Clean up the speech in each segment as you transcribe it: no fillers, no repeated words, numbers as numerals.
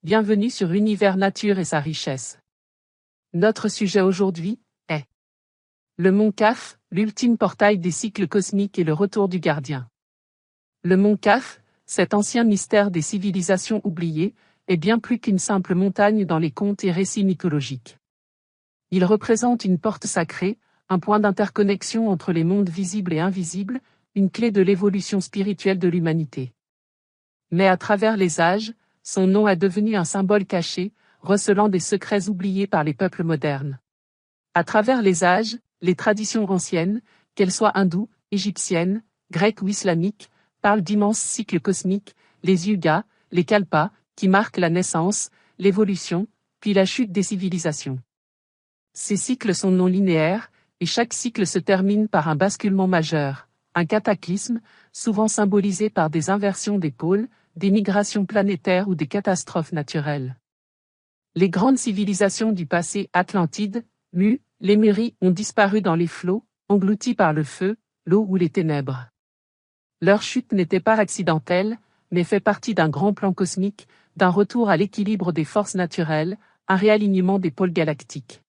bienvenue sur Univers Nature et sa richesse. Notre sujet aujourd'hui est le Mont Kaf, l'ultime portail des cycles cosmiques et le retour du gardien. Le Mont Kaf, cet ancien mystère des civilisations oubliées, est bien plus qu'une simple montagne dans les contes et récits mythologiques. Il représente une porte sacrée, un point d'interconnexion entre les mondes visibles et invisibles, une clé de l'évolution spirituelle de l'humanité. Mais à travers les âges, son nom est devenu un symbole caché, recelant des secrets oubliés par les peuples modernes. À travers les âges, les traditions anciennes, qu'elles soient hindoues, égyptiennes, grecques ou islamiques, parlent d'immenses cycles cosmiques, les yugas, les kalpas, qui marquent la naissance, l'évolution, puis la chute des civilisations. Ces cycles sont non linéaires, et chaque cycle se termine par un basculement majeur, un cataclysme, souvent symbolisé par des inversions des pôles, des migrations planétaires ou des catastrophes naturelles. Les grandes civilisations du passé, Atlantide, Mu, Lémurie, ont disparu dans les flots, engloutis par le feu, l'eau ou les ténèbres. Leur chute n'était pas accidentelle, mais fait partie d'un grand plan cosmique, d'un retour à l'équilibre des forces naturelles, un réalignement des pôles galactiques.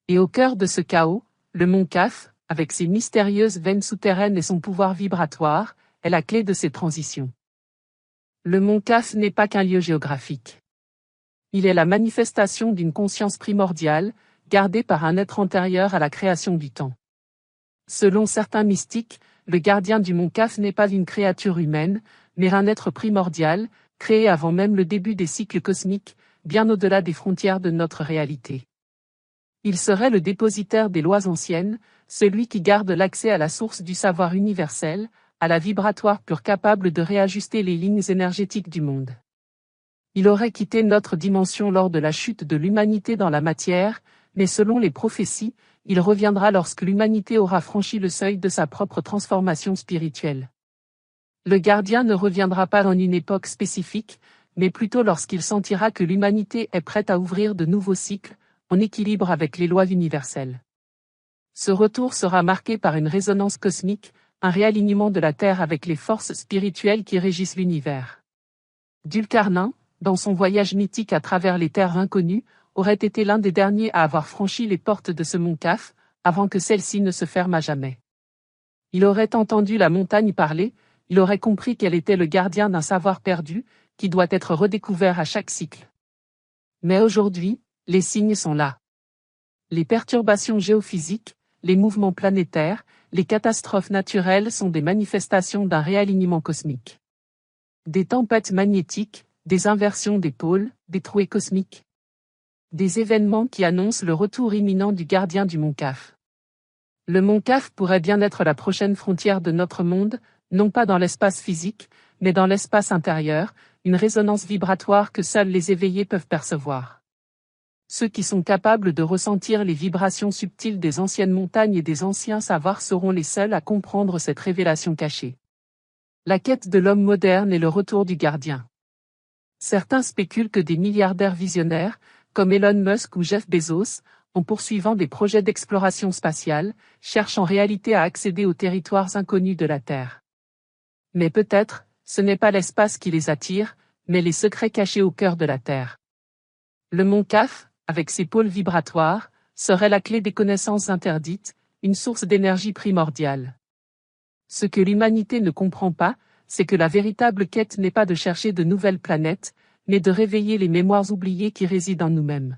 Et au cœur de ce chaos, le Mont Kaf, avec ses mystérieuses veines souterraines et son pouvoir vibratoire, est la clé de ces transitions. Le Mont Kaf n'est pas qu'un lieu géographique. Il est la manifestation d'une conscience primordiale, gardée par un être antérieur à la création du temps. Selon certains mystiques, le gardien du Mont Kaf n'est pas une créature humaine, mais un être primordial, créé avant même le début des cycles cosmiques, bien au-delà des frontières de notre réalité. Il serait le dépositaire des lois anciennes, celui qui garde l'accès à la source du savoir universel, à la vibratoire pure capable de réajuster les lignes énergétiques du monde. Il aurait quitté notre dimension lors de la chute de l'humanité dans la matière, mais selon les prophéties, il reviendra lorsque l'humanité aura franchi le seuil de sa propre transformation spirituelle. Le gardien ne reviendra pas en une époque spécifique, mais plutôt lorsqu'il sentira que l'humanité est prête à ouvrir de nouveaux cycles, en équilibre avec les lois universelles. Ce retour sera marqué par une résonance cosmique, un réalignement de la Terre avec les forces spirituelles qui régissent l'univers. Dulcarnin, dans son voyage mythique à travers les terres inconnues, aurait été l'un des derniers à avoir franchi les portes de ce Mont Kaf, avant que celle-ci ne se ferme à jamais. Il aurait entendu la montagne parler, il aurait compris qu'elle était le gardien d'un savoir perdu, qui doit être redécouvert à chaque cycle. Mais aujourd'hui, les signes sont là. Les perturbations géophysiques, les mouvements planétaires, les catastrophes naturelles sont des manifestations d'un réalignement cosmique. Des tempêtes magnétiques, des inversions des pôles, des trouées cosmiques. Des événements qui annoncent le retour imminent du gardien du Mont Kaf. Le Mont Kaf pourrait bien être la prochaine frontière de notre monde, non pas dans l'espace physique, mais dans l'espace intérieur, une résonance vibratoire que seuls les éveillés peuvent percevoir. Ceux qui sont capables de ressentir les vibrations subtiles des anciennes montagnes et des anciens savoirs seront les seuls à comprendre cette révélation cachée. La quête de l'homme moderne est le retour du gardien. Certains spéculent que des milliardaires visionnaires, comme Elon Musk ou Jeff Bezos, en poursuivant des projets d'exploration spatiale, cherchent en réalité à accéder aux territoires inconnus de la Terre. Mais peut-être, ce n'est pas l'espace qui les attire, mais les secrets cachés au cœur de la Terre. Le Mont Kaf, avec ses pôles vibratoires, serait la clé des connaissances interdites, une source d'énergie primordiale. Ce que l'humanité ne comprend pas, c'est que la véritable quête n'est pas de chercher de nouvelles planètes, mais de réveiller les mémoires oubliées qui résident en nous-mêmes.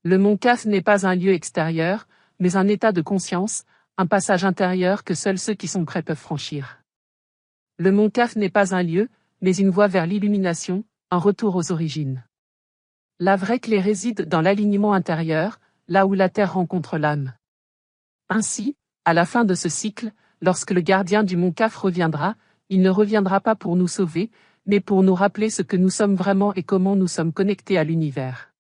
Le Mont Kaf n'est pas un lieu extérieur, mais un état de conscience, un passage intérieur que seuls ceux qui sont prêts peuvent franchir. Le Mont Kaf n'est pas un lieu, mais une voie vers l'illumination, un retour aux origines. La vraie clé réside dans l'alignement intérieur, là où la Terre rencontre l'âme. Ainsi, à la fin de ce cycle, lorsque le gardien du Mont Kaf reviendra, il ne reviendra pas pour nous sauver, mais pour nous rappeler ce que nous sommes vraiment et comment nous sommes connectés à l'univers.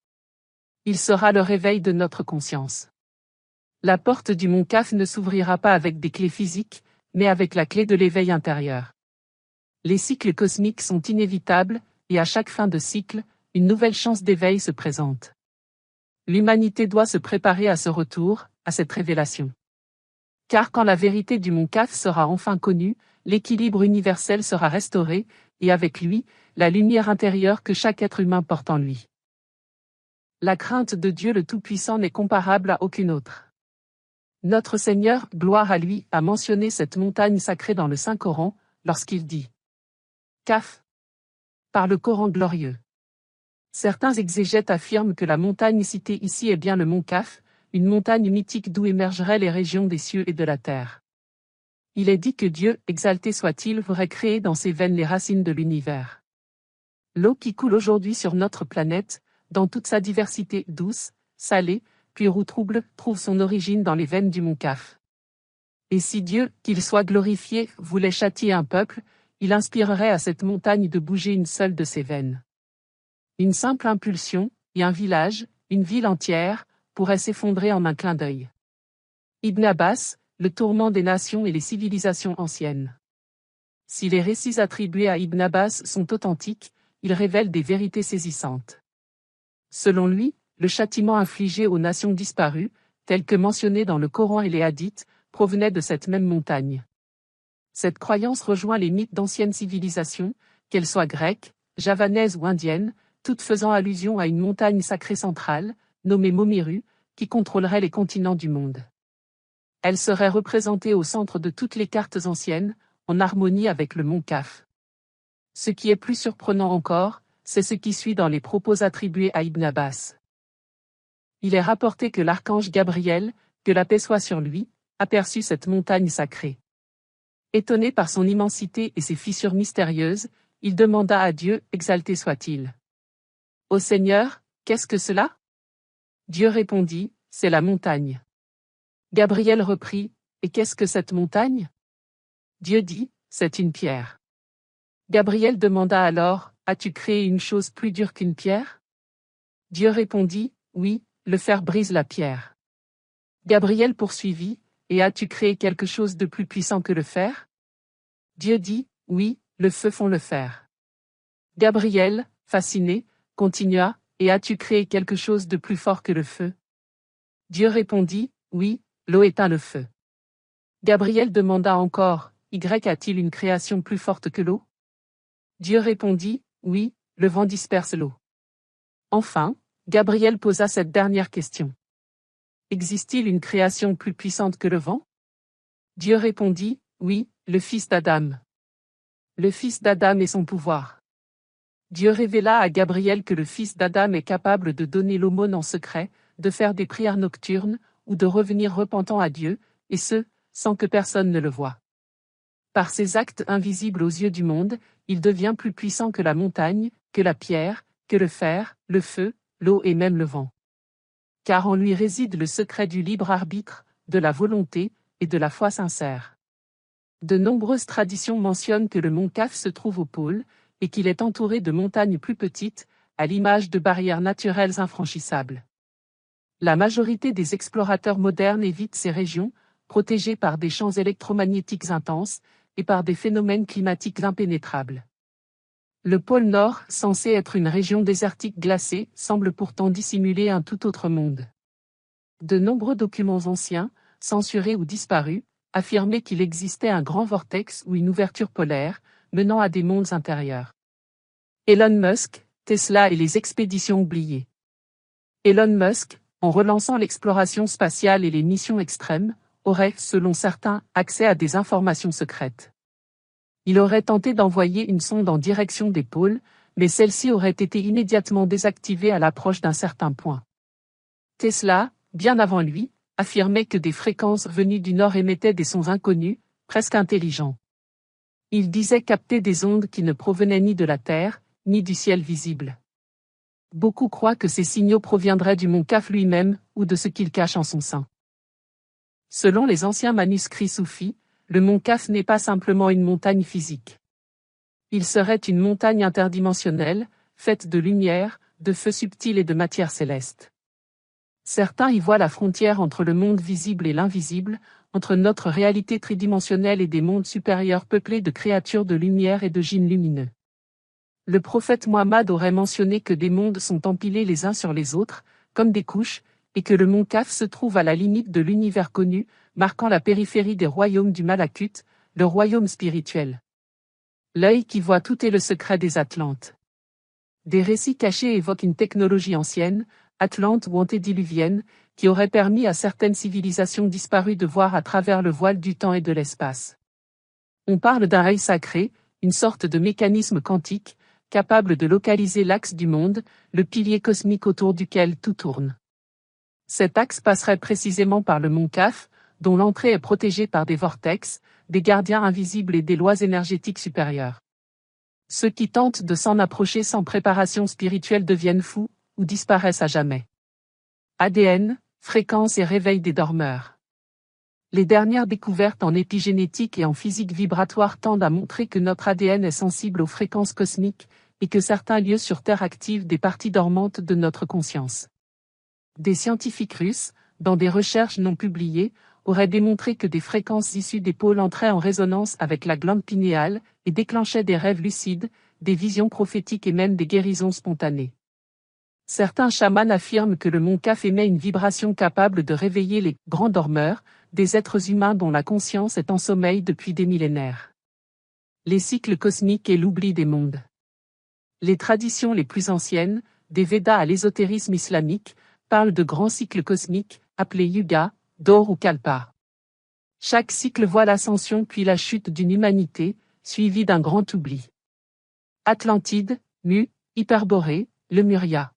Il sera le réveil de notre conscience. La porte du Mont Kaf ne s'ouvrira pas avec des clés physiques, mais avec la clé de l'éveil intérieur. Les cycles cosmiques sont inévitables, et à chaque fin de cycle, une nouvelle chance d'éveil se présente. L'humanité doit se préparer à ce retour, à cette révélation. Car quand la vérité du Mont Kaf sera enfin connue, l'équilibre universel sera restauré, et avec lui, la lumière intérieure que chaque être humain porte en lui. La crainte de Dieu le Tout-Puissant n'est comparable à aucune autre. Notre Seigneur, gloire à lui, a mentionné cette montagne sacrée dans le Saint-Coran, lorsqu'il dit Kaf. Par le Coran glorieux. Certains exégètes affirment que la montagne citée ici est bien le mont Kaf, une montagne mythique d'où émergeraient les régions des cieux et de la terre. Il est dit que Dieu, exalté soit-il, aurait créé dans ses veines les racines de l'univers. L'eau qui coule aujourd'hui sur notre planète, dans toute sa diversité douce, salée, pure ou trouble, trouve son origine dans les veines du mont Kaf. Et si Dieu, qu'il soit glorifié, voulait châtier un peuple, il inspirerait à cette montagne de bouger une seule de ses veines. Une simple impulsion, et un village, une ville entière, pourrait s'effondrer en un clin d'œil. Ibn Abbas, le tourment des nations et les civilisations anciennes. Si les récits attribués à Ibn Abbas sont authentiques, ils révèlent des vérités saisissantes. Selon lui, le châtiment infligé aux nations disparues, tel que mentionné dans le Coran et les hadiths, provenait de cette même montagne. Cette croyance rejoint les mythes d'anciennes civilisations, qu'elles soient grecques, javanaises ou indiennes, toutes faisant allusion à une montagne sacrée centrale, nommée Momiru, qui contrôlerait les continents du monde. Elle serait représentée au centre de toutes les cartes anciennes, en harmonie avec le mont Kaf. Ce qui est plus surprenant encore, c'est ce qui suit dans les propos attribués à Ibn Abbas. Il est rapporté que l'archange Gabriel, que la paix soit sur lui, aperçut cette montagne sacrée. Étonné par son immensité et ses fissures mystérieuses, il demanda à Dieu, exalté soit-il. Ô Seigneur, qu'est-ce que cela? Dieu répondit, c'est la montagne. Gabriel reprit, et qu'est-ce que cette montagne? Dieu dit, c'est une pierre. Gabriel demanda alors, as-tu créé une chose plus dure qu'une pierre? Dieu répondit, oui, le fer brise la pierre. Gabriel poursuivit, et as-tu créé quelque chose de plus puissant que le fer? Dieu dit, oui, le feu fond le fer. Gabriel, fasciné, continua, et as-tu créé quelque chose de plus fort que le feu? Dieu répondit, oui, l'eau éteint le feu. Gabriel demanda encore, Y a-t-il une création plus forte que l'eau? Dieu répondit, oui, le vent disperse l'eau. Enfin, Gabriel posa cette dernière question. Existe-t-il une création plus puissante que le vent? Dieu répondit, oui, le fils d'Adam. Le fils d'Adam et son pouvoir. Dieu révéla à Gabriel que le fils d'Adam est capable de donner l'aumône en secret, de faire des prières nocturnes, ou de revenir repentant à Dieu, et ce, sans que personne ne le voie. Par ses actes invisibles aux yeux du monde, il devient plus puissant que la montagne, que la pierre, que le fer, le feu, l'eau et même le vent. Car en lui réside le secret du libre arbitre, de la volonté, et de la foi sincère. De nombreuses traditions mentionnent que le mont Kaf se trouve au pôle, et qu'il est entouré de montagnes plus petites, à l'image de barrières naturelles infranchissables. La majorité des explorateurs modernes évitent ces régions, protégées par des champs électromagnétiques intenses, et par des phénomènes climatiques impénétrables. Le pôle Nord, censé être une région désertique glacée, semble pourtant dissimuler un tout autre monde. De nombreux documents anciens, censurés ou disparus, affirmaient qu'il existait un grand vortex ou une ouverture polaire, menant à des mondes intérieurs. Elon Musk, Tesla et les expéditions oubliées. Elon Musk, en relançant l'exploration spatiale et les missions extrêmes, aurait, selon certains, accès à des informations secrètes. Il aurait tenté d'envoyer une sonde en direction des pôles, mais celle-ci aurait été immédiatement désactivée à l'approche d'un certain point. Tesla, bien avant lui, affirmait que des fréquences venues du Nord émettaient des sons inconnus, presque intelligents. Il disait capter des ondes qui ne provenaient ni de la Terre, ni du ciel visible. Beaucoup croient que ces signaux proviendraient du mont Kaf lui-même, ou de ce qu'il cache en son sein. Selon les anciens manuscrits soufis, le mont Kaf n'est pas simplement une montagne physique. Il serait une montagne interdimensionnelle, faite de lumière, de feu subtil et de matière céleste. Certains y voient la frontière entre le monde visible et l'invisible, entre notre réalité tridimensionnelle et des mondes supérieurs peuplés de créatures de lumière et de djinns lumineux. Le prophète Mohammed aurait mentionné que des mondes sont empilés les uns sur les autres, comme des couches, et que le mont Kaf se trouve à la limite de l'univers connu, marquant la périphérie des royaumes du Malakut, le royaume spirituel. L'œil qui voit tout est le secret des Atlantes. Des récits cachés évoquent une technologie ancienne, atlante ou antédiluvienne, qui aurait permis à certaines civilisations disparues de voir à travers le voile du temps et de l'espace. On parle d'un œil sacré, une sorte de mécanisme quantique, capable de localiser l'axe du monde, le pilier cosmique autour duquel tout tourne. Cet axe passerait précisément par le mont Kaf, dont l'entrée est protégée par des vortex, des gardiens invisibles et des lois énergétiques supérieures. Ceux qui tentent de s'en approcher sans préparation spirituelle deviennent fous, ou disparaissent à jamais. ADN, fréquence et réveil des dormeurs. Les dernières découvertes en épigénétique et en physique vibratoire tendent à montrer que notre ADN est sensible aux fréquences cosmiques, et que certains lieux sur Terre activent des parties dormantes de notre conscience. Des scientifiques russes, dans des recherches non publiées, auraient démontré que des fréquences issues des pôles entraient en résonance avec la glande pinéale, et déclenchaient des rêves lucides, des visions prophétiques et même des guérisons spontanées. Certains chamans affirment que le mont Kaf émet une vibration capable de réveiller les grands dormeurs, des êtres humains dont la conscience est en sommeil depuis des millénaires. Les cycles cosmiques et l'oubli des mondes. Les traditions les plus anciennes, des Védas à l'ésotérisme islamique, parlent de grands cycles cosmiques, appelés Yuga, Dor ou Kalpa. Chaque cycle voit l'ascension puis la chute d'une humanité, suivie d'un grand oubli. Atlantide, Mu, Hyperborée, Lemuria.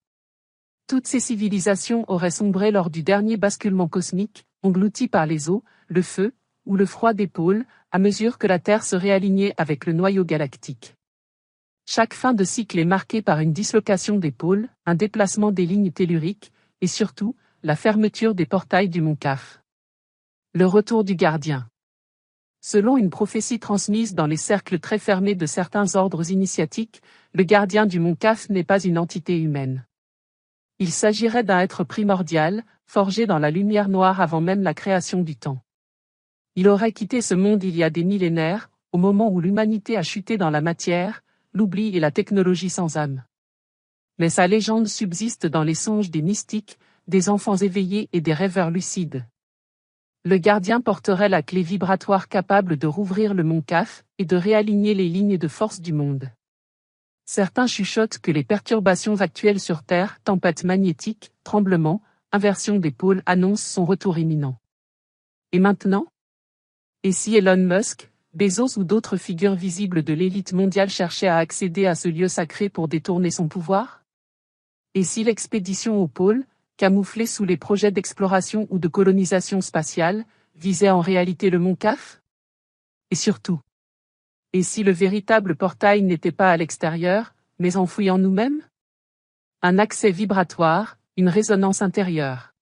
Toutes ces civilisations auraient sombré lors du dernier basculement cosmique, englouties par les eaux, le feu, ou le froid des pôles, à mesure que la Terre se réalignait avec le noyau galactique. Chaque fin de cycle est marquée par une dislocation des pôles, un déplacement des lignes telluriques, et surtout, la fermeture des portails du mont Kaf. Le retour du gardien. Selon une prophétie transmise dans les cercles très fermés de certains ordres initiatiques, le gardien du mont Kaf n'est pas une entité humaine. Il s'agirait d'un être primordial, forgé dans la lumière noire avant même la création du temps. Il aurait quitté ce monde il y a des millénaires, au moment où l'humanité a chuté dans la matière, l'oubli et la technologie sans âme. Mais sa légende subsiste dans les songes des mystiques, des enfants éveillés et des rêveurs lucides. Le gardien porterait la clé vibratoire capable de rouvrir le mont Kaf et de réaligner les lignes de force du monde. Certains chuchotent que les perturbations actuelles sur Terre, tempêtes magnétiques, tremblements, inversion des pôles annoncent son retour imminent. Et maintenant? Et si Elon Musk, Bezos ou d'autres figures visibles de l'élite mondiale cherchaient à accéder à ce lieu sacré pour détourner son pouvoir? Et si l'expédition au pôle, camouflée sous les projets d'exploration ou de colonisation spatiale, visait en réalité le mont Kaf? Et surtout, et si le véritable portail n'était pas à l'extérieur, mais enfoui en nous-mêmes? Un accès vibratoire, une résonance intérieure.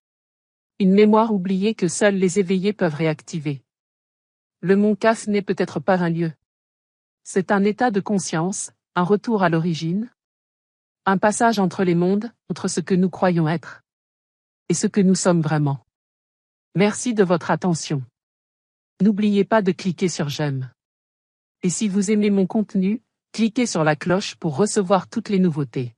Une mémoire oubliée que seuls les éveillés peuvent réactiver. Le mont Kaf n'est peut-être pas un lieu. C'est un état de conscience, un retour à l'origine. Un passage entre les mondes, entre ce que nous croyons être et ce que nous sommes vraiment. Merci de votre attention. N'oubliez pas de cliquer sur j'aime. Et si vous aimez mon contenu, cliquez sur la cloche pour recevoir toutes les nouveautés.